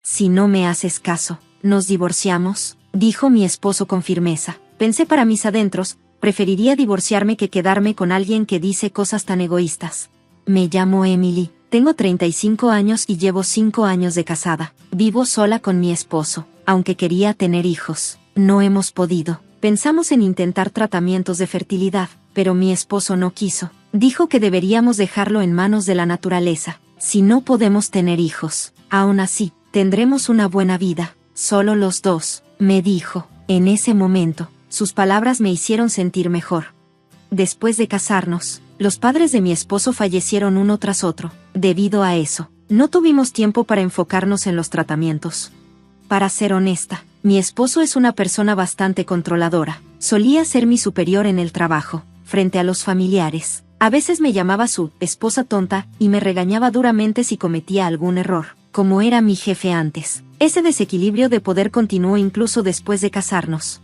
Si no me haces caso, ¿nos divorciamos?, dijo mi esposo con firmeza. Pensé para mis adentros, preferiría divorciarme que quedarme con alguien que dice cosas tan egoístas. Me llamo Emily, tengo 35 años y llevo 5 años de casada. Vivo sola con mi esposo, aunque quería tener hijos. No hemos podido. Pensamos en intentar tratamientos de fertilidad, pero mi esposo no quiso. Dijo que deberíamos dejarlo en manos de la naturaleza. Si no podemos tener hijos, aún así, tendremos una buena vida, solo los dos, me dijo. En ese momento, sus palabras me hicieron sentir mejor. Después de casarnos, los padres de mi esposo fallecieron uno tras otro. Debido a eso, no tuvimos tiempo para enfocarnos en los tratamientos. Para ser honesta, mi esposo es una persona bastante controladora. Solía ser mi superior en el trabajo, frente a los familiares. A veces me llamaba su esposa tonta y me regañaba duramente si cometía algún error. Como era mi jefe antes, ese desequilibrio de poder continuó incluso después de casarnos.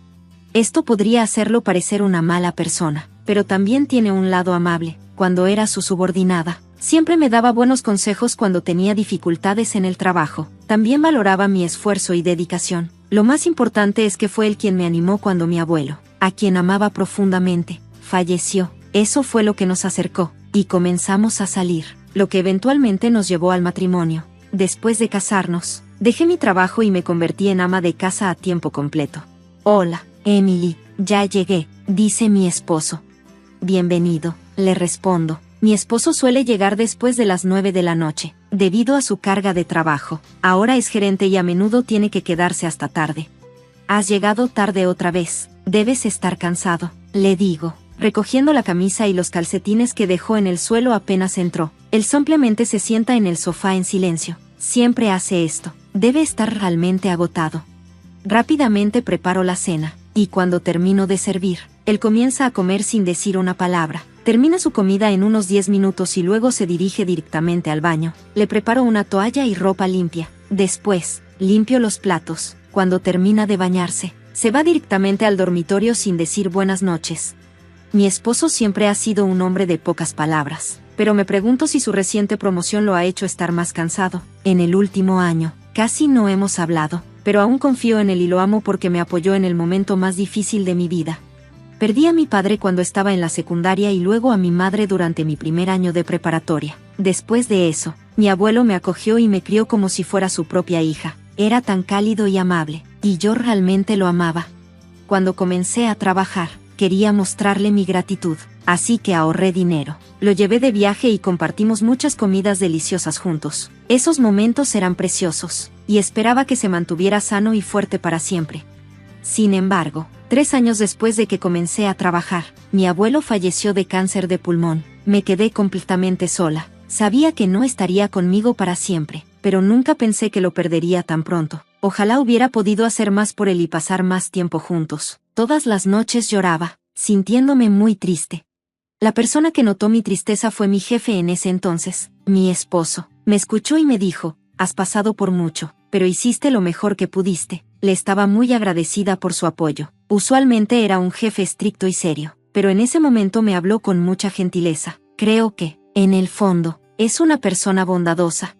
Esto podría hacerlo parecer una mala persona, pero también tiene un lado amable. Cuando era su subordinada, siempre me daba buenos consejos cuando tenía dificultades en el trabajo. También valoraba mi esfuerzo y dedicación. Lo más importante es que fue él quien me animó cuando mi abuelo, a quien amaba profundamente, falleció. Eso fue lo que nos acercó, y comenzamos a salir, lo que eventualmente nos llevó al matrimonio. Después de casarnos, dejé mi trabajo y me convertí en ama de casa a tiempo completo. Hola, Emily, ya llegué, dice mi esposo. Bienvenido, le respondo. Mi esposo suele llegar después de las 9 de la noche, debido a su carga de trabajo. Ahora es gerente y a menudo tiene que quedarse hasta tarde. Has llegado tarde otra vez, debes estar cansado, le digo, recogiendo la camisa y los calcetines que dejó en el suelo apenas entró. Él simplemente se sienta en el sofá en silencio. Siempre hace esto, debe estar realmente agotado. Rápidamente preparo la cena, y cuando termino de servir, él comienza a comer sin decir una palabra. Termina su comida en unos 10 minutos y luego se dirige directamente al baño. Le preparo una toalla y ropa limpia. Después, limpio los platos. Cuando termina de bañarse, se va directamente al dormitorio sin decir buenas noches. Mi esposo siempre ha sido un hombre de pocas palabras, pero me pregunto si su reciente promoción lo ha hecho estar más cansado. En el último año, casi no hemos hablado, pero aún confío en él y lo amo porque me apoyó en el momento más difícil de mi vida. Perdí a mi padre cuando estaba en la secundaria y luego a mi madre durante mi primer año de preparatoria. Después de eso, mi abuelo me acogió y me crió como si fuera su propia hija. Era tan cálido y amable, y yo realmente lo amaba. Cuando comencé a trabajar, quería mostrarle mi gratitud, así que ahorré dinero. Lo llevé de viaje y compartimos muchas comidas deliciosas juntos. Esos momentos eran preciosos, y esperaba que se mantuviera sano y fuerte para siempre. Sin embargo, 3 años después de que comencé a trabajar, mi abuelo falleció de cáncer de pulmón. Me quedé completamente sola. Sabía que no estaría conmigo para siempre, pero nunca pensé que lo perdería tan pronto. Ojalá hubiera podido hacer más por él y pasar más tiempo juntos. Todas las noches lloraba, sintiéndome muy triste. La persona que notó mi tristeza fue mi jefe en ese entonces, mi esposo. Me escuchó y me dijo, has pasado por mucho, pero hiciste lo mejor que pudiste. Le estaba muy agradecida por su apoyo. Usualmente era un jefe estricto y serio, pero en ese momento me habló con mucha gentileza. Creo que, en el fondo, es una persona bondadosa.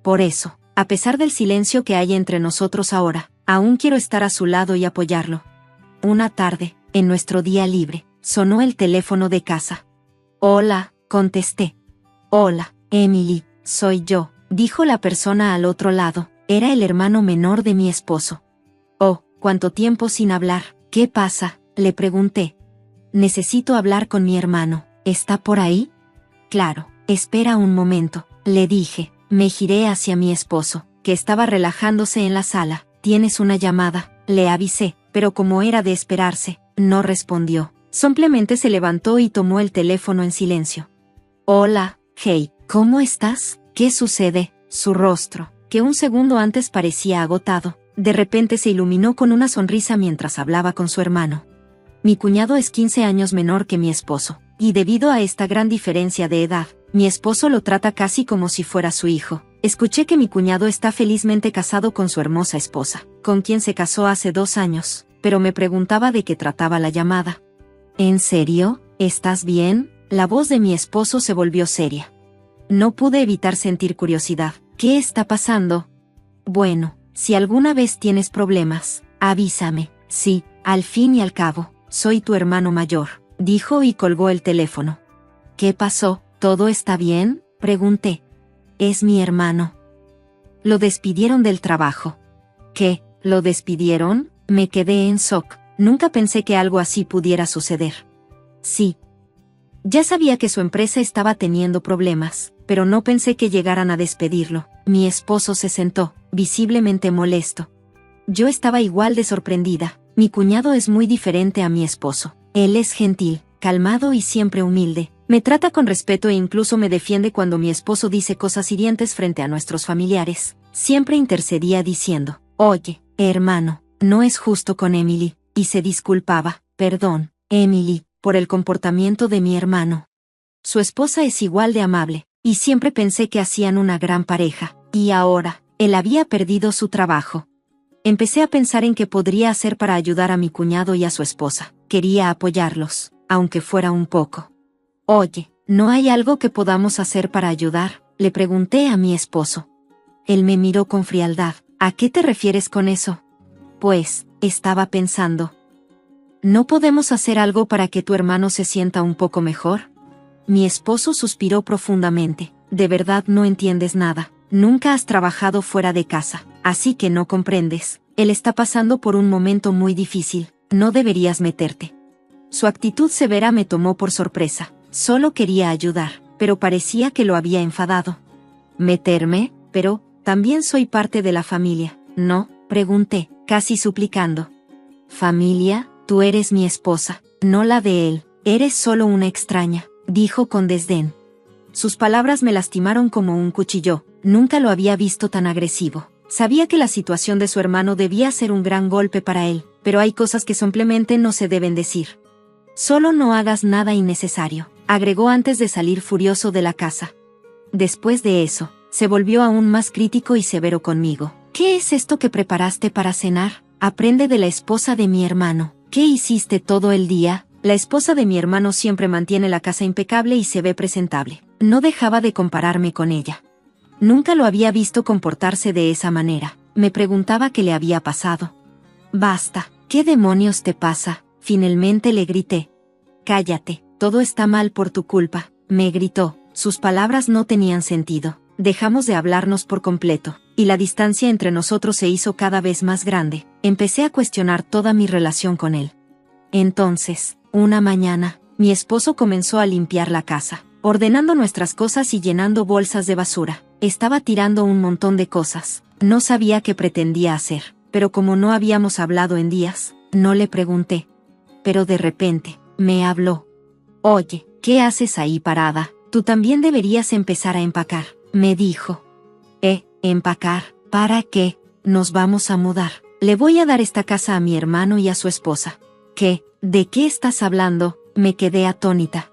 Por eso, a pesar del silencio que hay entre nosotros ahora, aún quiero estar a su lado y apoyarlo. Una tarde, en nuestro día libre, sonó el teléfono de casa. Hola, contesté. Hola, Emily, soy yo, dijo la persona al otro lado. Era el hermano menor de mi esposo. Oh, cuánto tiempo sin hablar. ¿Qué pasa?, le pregunté. Necesito hablar con mi hermano. ¿Está por ahí? Claro, espera un momento, le dije. Me giré hacia mi esposo, que estaba relajándose en la sala. ¿Tienes una llamada?, le avisé, pero como era de esperarse, no respondió. Simplemente se levantó y tomó el teléfono en silencio. Hola, hey, ¿cómo estás? ¿Qué sucede? Su rostro, que un segundo antes parecía agotado, de repente se iluminó con una sonrisa mientras hablaba con su hermano. Mi cuñado es 15 años menor que mi esposo, y debido a esta gran diferencia de edad, mi esposo lo trata casi como si fuera su hijo. Escuché que mi cuñado está felizmente casado con su hermosa esposa, con quien se casó hace 2 años, pero me preguntaba de qué trataba la llamada. ¿En serio? ¿Estás bien? La voz de mi esposo se volvió seria. No pude evitar sentir curiosidad. ¿Qué está pasando? Bueno, Si alguna vez tienes problemas, avísame. Sí, al fin y al cabo, soy tu hermano mayor, dijo y colgó el teléfono. ¿Qué pasó? ¿Todo está bien?, pregunté. Es mi hermano. Lo despidieron del trabajo. ¿Qué? ¿Lo despidieron? Me quedé en shock. Nunca pensé que algo así pudiera suceder. Sí. Ya sabía que su empresa estaba teniendo problemas, pero no pensé que llegaran a despedirlo. Mi esposo se sentó, visiblemente molesto. Yo estaba igual de sorprendida. Mi cuñado es muy diferente a mi esposo. Él es gentil, calmado y siempre humilde. Me trata con respeto e incluso me defiende cuando mi esposo dice cosas hirientes frente a nuestros familiares. Siempre intercedía diciendo, oye, hermano, no es justo con Emily, y se disculpaba, perdón, Emily, por el comportamiento de mi hermano. Su esposa es igual de amable, y siempre pensé que hacían una gran pareja, y ahora, él había perdido su trabajo. Empecé a pensar en qué podría hacer para ayudar a mi cuñado y a su esposa. Quería apoyarlos, aunque fuera un poco. Oye, ¿no hay algo que podamos hacer para ayudar?, le pregunté a mi esposo. Él me miró con frialdad. ¿A qué te refieres con eso? Pues, estaba pensando. ¿No podemos hacer algo para que tu hermano se sienta un poco mejor? Mi esposo suspiró profundamente. De verdad no entiendes nada. Nunca has trabajado fuera de casa, así que no comprendes. Él está pasando por un momento muy difícil. No deberías meterte. Su actitud severa me tomó por sorpresa. Solo quería ayudar, pero parecía que lo había enfadado. ¿Meterme? Pero, también soy parte de la familia, ¿no?, pregunté, casi suplicando. ¿Familia? Tú eres mi esposa, no la de él. Eres solo una extraña, dijo con desdén. Sus palabras me lastimaron como un cuchillo. Nunca lo había visto tan agresivo. Sabía que la situación de su hermano debía ser un gran golpe para él, pero hay cosas que simplemente no se deben decir. Solo no hagas nada innecesario, agregó antes de salir furioso de la casa. Después de eso, se volvió aún más crítico y severo conmigo. ¿Qué es esto que preparaste para cenar? Aprende de la esposa de mi hermano. ¿Qué hiciste todo el día? La esposa de mi hermano siempre mantiene la casa impecable y se ve presentable. No dejaba de compararme con ella. Nunca lo había visto comportarse de esa manera. Me preguntaba qué le había pasado. Basta, ¿qué demonios te pasa? Finalmente le grité. Cállate, todo está mal por tu culpa, me gritó. Sus palabras no tenían sentido. Dejamos de hablarnos por completo, y la distancia entre nosotros se hizo cada vez más grande. Empecé a cuestionar toda mi relación con él. Entonces, una mañana, mi esposo comenzó a limpiar la casa, ordenando nuestras cosas y llenando bolsas de basura. Estaba tirando un montón de cosas. No sabía qué pretendía hacer, pero como no habíamos hablado en días, no le pregunté. Pero de repente, me habló. Oye, ¿qué haces ahí parada? Tú también deberías empezar a empacar, me dijo. ¿Empacar? ¿Para qué? Nos vamos a mudar. Le voy a dar esta casa a mi hermano y a su esposa. ¿Qué? ¿De qué estás hablando? Me quedé atónita.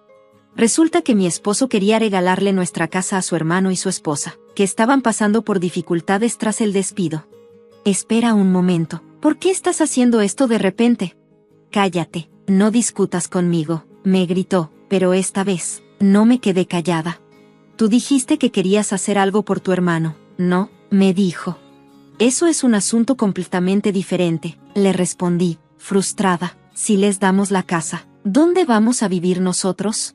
Resulta que mi esposo quería regalarle nuestra casa a su hermano y su esposa, que estaban pasando por dificultades tras el despido. Espera un momento, ¿por qué estás haciendo esto de repente? Cállate, no discutas conmigo, me gritó, pero esta vez, no me quedé callada. Tú dijiste que querías hacer algo por tu hermano, ¿no? Me dijo. Eso es un asunto completamente diferente, le respondí, frustrada. Si les damos la casa, ¿dónde vamos a vivir nosotros?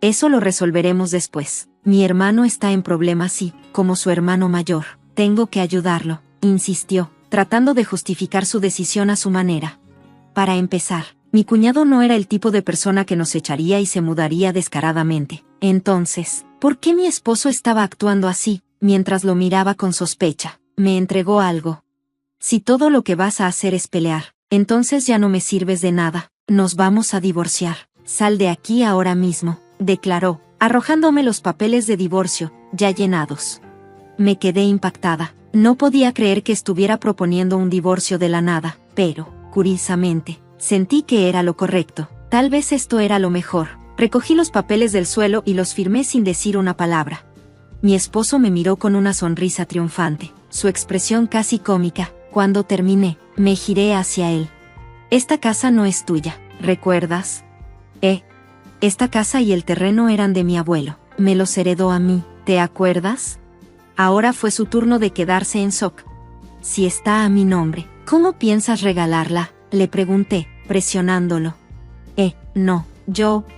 Eso lo resolveremos después. Mi hermano está en problemas y, como su hermano mayor, tengo que ayudarlo, insistió, tratando de justificar su decisión a su manera. Para empezar, mi cuñado no era el tipo de persona que nos echaría y se mudaría descaradamente. Entonces, ¿por qué mi esposo estaba actuando así? Mientras lo miraba con sospecha, me entregó algo. Si todo lo que vas a hacer es pelear, entonces ya no me sirves de nada. Nos vamos a divorciar. Sal de aquí ahora mismo, declaró, arrojándome los papeles de divorcio, ya llenados. Me quedé impactada. No podía creer que estuviera proponiendo un divorcio de la nada, pero, curiosamente, sentí que era lo correcto. Tal vez esto era lo mejor. Recogí los papeles del suelo y los firmé sin decir una palabra. Mi esposo me miró con una sonrisa triunfante, su expresión casi cómica. Cuando terminé, me giré hacia él. Esta casa no es tuya, ¿recuerdas? Esta casa y el terreno eran de mi abuelo. Me los heredó a mí, ¿te acuerdas? Ahora fue su turno de quedarse en shock. Si está a mi nombre, ¿cómo piensas regalarla?, le pregunté, presionándolo. No,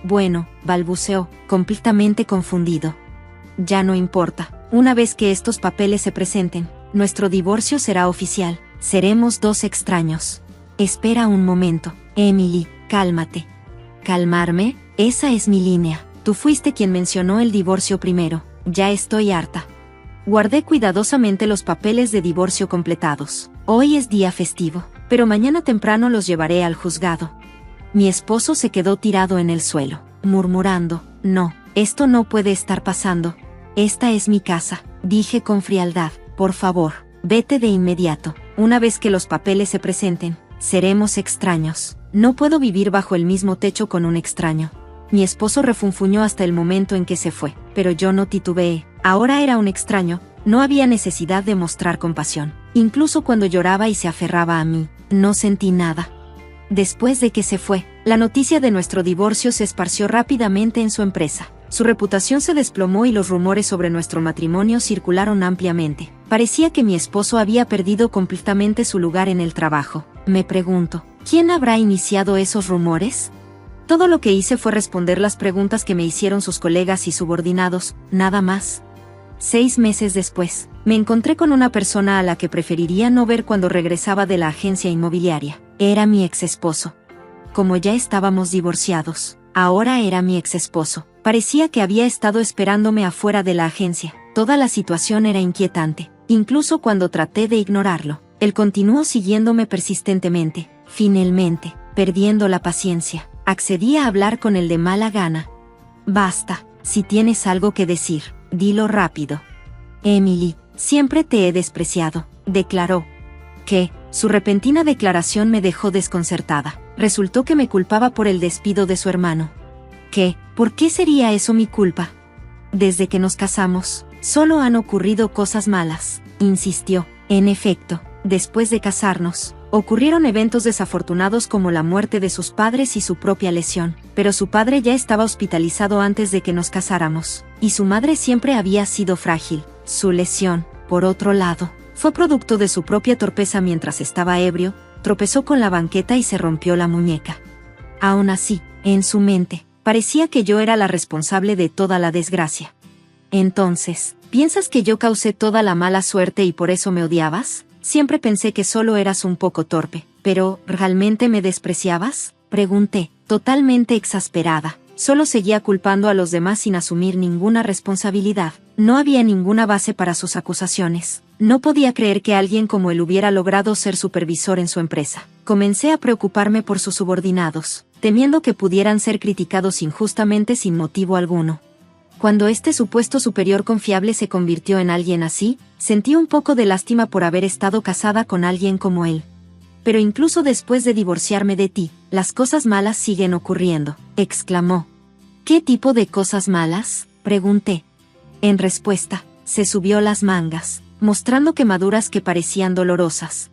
bueno, balbuceó, completamente confundido. Ya no importa. Una vez que estos papeles se presenten, nuestro divorcio será oficial. Seremos dos extraños. Espera un momento, Emily, cálmate. ¿Calmarme? Esa es mi línea. Tú fuiste quien mencionó el divorcio primero. Ya estoy harta. Guardé cuidadosamente los papeles de divorcio completados. Hoy es día festivo, pero mañana temprano los llevaré al juzgado. Mi esposo se quedó tirado en el suelo, murmurando, no, esto no puede estar pasando. Esta es mi casa, dije con frialdad, por favor, vete de inmediato. Una vez que los papeles se presenten, seremos extraños. No puedo vivir bajo el mismo techo con un extraño. Mi esposo refunfuñó hasta el momento en que se fue, pero yo no titubeé. Ahora era un extraño, no había necesidad de mostrar compasión. Incluso cuando lloraba y se aferraba a mí, no sentí nada. Después de que se fue, la noticia de nuestro divorcio se esparció rápidamente en su empresa. Su reputación se desplomó y los rumores sobre nuestro matrimonio circularon ampliamente. Parecía que mi esposo había perdido completamente su lugar en el trabajo. Me pregunto, ¿quién habrá iniciado esos rumores? Todo lo que hice fue responder las preguntas que me hicieron sus colegas y subordinados, nada más. 6 meses después, me encontré con una persona a la que preferiría no ver cuando regresaba de la agencia inmobiliaria. Era mi ex-esposo. Como ya estábamos divorciados, ahora era mi ex-esposo. Parecía que había estado esperándome afuera de la agencia. Toda la situación era inquietante. Incluso cuando traté de ignorarlo, él continuó siguiéndome persistentemente. Finalmente, perdiendo la paciencia, accedí a hablar con él de mala gana. Basta, si tienes algo que decir, dilo rápido. Emily, siempre te he despreciado, declaró. ¿Qué? Su repentina declaración me dejó desconcertada. Resultó que me culpaba por el despido de su hermano. ¿Qué? ¿Por qué sería eso mi culpa? Desde que nos casamos, solo han ocurrido cosas malas, insistió. En efecto, después de casarnos, ocurrieron eventos desafortunados como la muerte de sus padres y su propia lesión, pero su padre ya estaba hospitalizado antes de que nos casáramos, y su madre siempre había sido frágil. Su lesión, por otro lado, fue producto de su propia torpeza mientras estaba ebrio, tropezó con la banqueta y se rompió la muñeca. Aún así, en su mente, parecía que yo era la responsable de toda la desgracia. Entonces, ¿piensas que yo causé toda la mala suerte y por eso me odiabas? Siempre pensé que solo eras un poco torpe, pero ¿realmente me despreciabas?, pregunté, totalmente exasperada. Solo seguía culpando a los demás sin asumir ninguna responsabilidad. No había ninguna base para sus acusaciones. No podía creer que alguien como él hubiera logrado ser supervisor en su empresa. Comencé a preocuparme por sus subordinados, temiendo que pudieran ser criticados injustamente sin motivo alguno. Cuando este supuesto superior confiable se convirtió en alguien así, sentí un poco de lástima por haber estado casada con alguien como él. Pero incluso después de divorciarme de ti, las cosas malas siguen ocurriendo, exclamó. ¿Qué tipo de cosas malas?, pregunté. En respuesta, se subió las mangas, mostrando quemaduras que parecían dolorosas.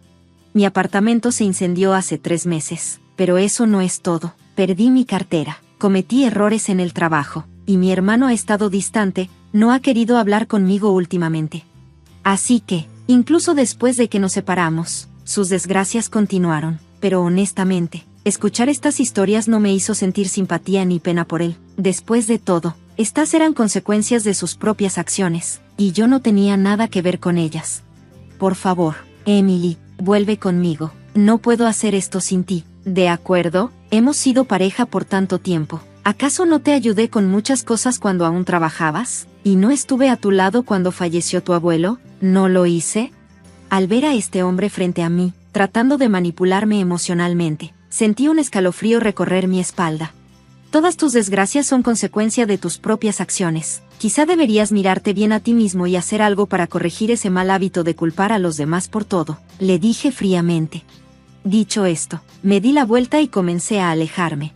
Mi apartamento se incendió hace 3 meses, pero eso no es todo. Perdí mi cartera, cometí errores en el trabajo, y mi hermano ha estado distante, no ha querido hablar conmigo últimamente. Así que, incluso después de que nos separamos, sus desgracias continuaron, pero honestamente, escuchar estas historias no me hizo sentir simpatía ni pena por él. Después de todo, estas eran consecuencias de sus propias acciones, y yo no tenía nada que ver con ellas. Por favor, Emily, vuelve conmigo. No puedo hacer esto sin ti. ¿De acuerdo? Hemos sido pareja por tanto tiempo. ¿Acaso no te ayudé con muchas cosas cuando aún trabajabas? ¿Y no estuve a tu lado cuando falleció tu abuelo? ¿No lo hice? Al ver a este hombre frente a mí, tratando de manipularme emocionalmente, sentí un escalofrío recorrer mi espalda. Todas tus desgracias son consecuencia de tus propias acciones. Quizá deberías mirarte bien a ti mismo y hacer algo para corregir ese mal hábito de culpar a los demás por todo, le dije fríamente. Dicho esto, me di la vuelta y comencé a alejarme.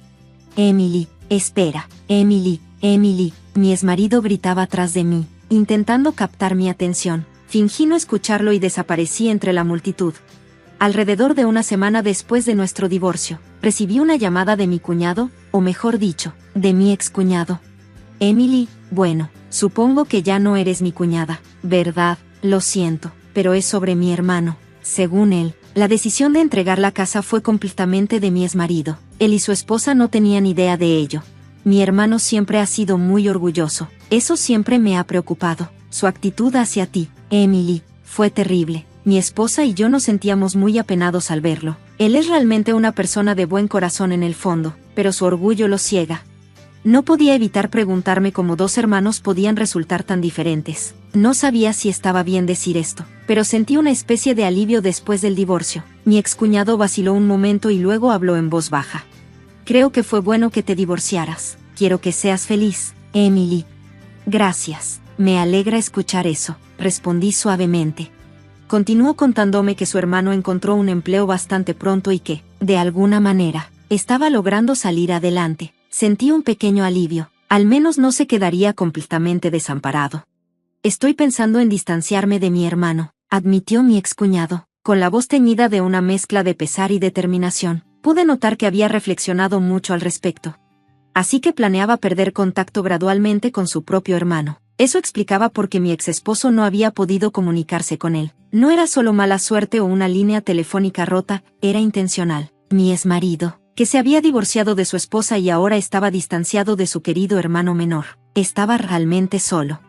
Emily, espera, Emily, Emily, mi exmarido gritaba atrás de mí, intentando captar mi atención. Fingí no escucharlo y desaparecí entre la multitud. Alrededor de una semana después de nuestro divorcio, recibí una llamada de mi cuñado, o mejor dicho, de mi excuñado. Emily, bueno, supongo que ya no eres mi cuñada, ¿verdad? Lo siento, pero es sobre mi hermano. Según él, la decisión de entregar la casa fue completamente de mi exmarido. Él y su esposa no tenían idea de ello. Mi hermano siempre ha sido muy orgulloso. Eso siempre me ha preocupado. Su actitud hacia ti, Emily, fue terrible. Mi esposa y yo nos sentíamos muy apenados al verlo. Él es realmente una persona de buen corazón en el fondo, pero su orgullo lo ciega. No podía evitar preguntarme cómo dos hermanos podían resultar tan diferentes. No sabía si estaba bien decir esto, pero sentí una especie de alivio después del divorcio. Mi excuñado vaciló un momento y luego habló en voz baja. Creo que fue bueno que te divorciaras. Quiero que seas feliz, Emily. Gracias. Me alegra escuchar eso, respondí suavemente. Continuó contándome que su hermano encontró un empleo bastante pronto y que, de alguna manera, estaba logrando salir adelante. Sentí un pequeño alivio, al menos no se quedaría completamente desamparado. Estoy pensando en distanciarme de mi hermano, admitió mi excuñado, con la voz teñida de una mezcla de pesar y determinación. Pude notar que había reflexionado mucho al respecto. Así que planeaba perder contacto gradualmente con su propio hermano. Eso explicaba por qué mi exesposo no había podido comunicarse con él. No era solo mala suerte o una línea telefónica rota, era intencional. Mi exmarido, que se había divorciado de su esposa y ahora estaba distanciado de su querido hermano menor, estaba realmente solo.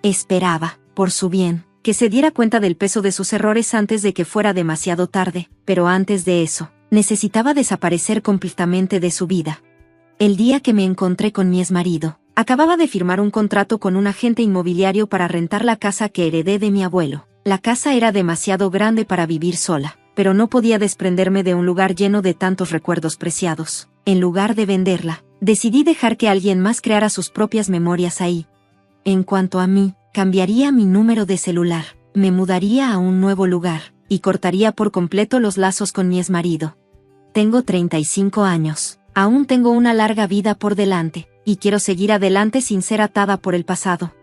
Esperaba, por su bien, que se diera cuenta del peso de sus errores antes de que fuera demasiado tarde, pero antes de eso, necesitaba desaparecer completamente de su vida. El día que me encontré con mi exmarido, acababa de firmar un contrato con un agente inmobiliario para rentar la casa que heredé de mi abuelo. La casa era demasiado grande para vivir sola, pero no podía desprenderme de un lugar lleno de tantos recuerdos preciados. En lugar de venderla, decidí dejar que alguien más creara sus propias memorias ahí. En cuanto a mí, cambiaría mi número de celular, me mudaría a un nuevo lugar, y cortaría por completo los lazos con mi exmarido. Tengo 35 años, aún tengo una larga vida por delante, y quiero seguir adelante sin ser atada por el pasado.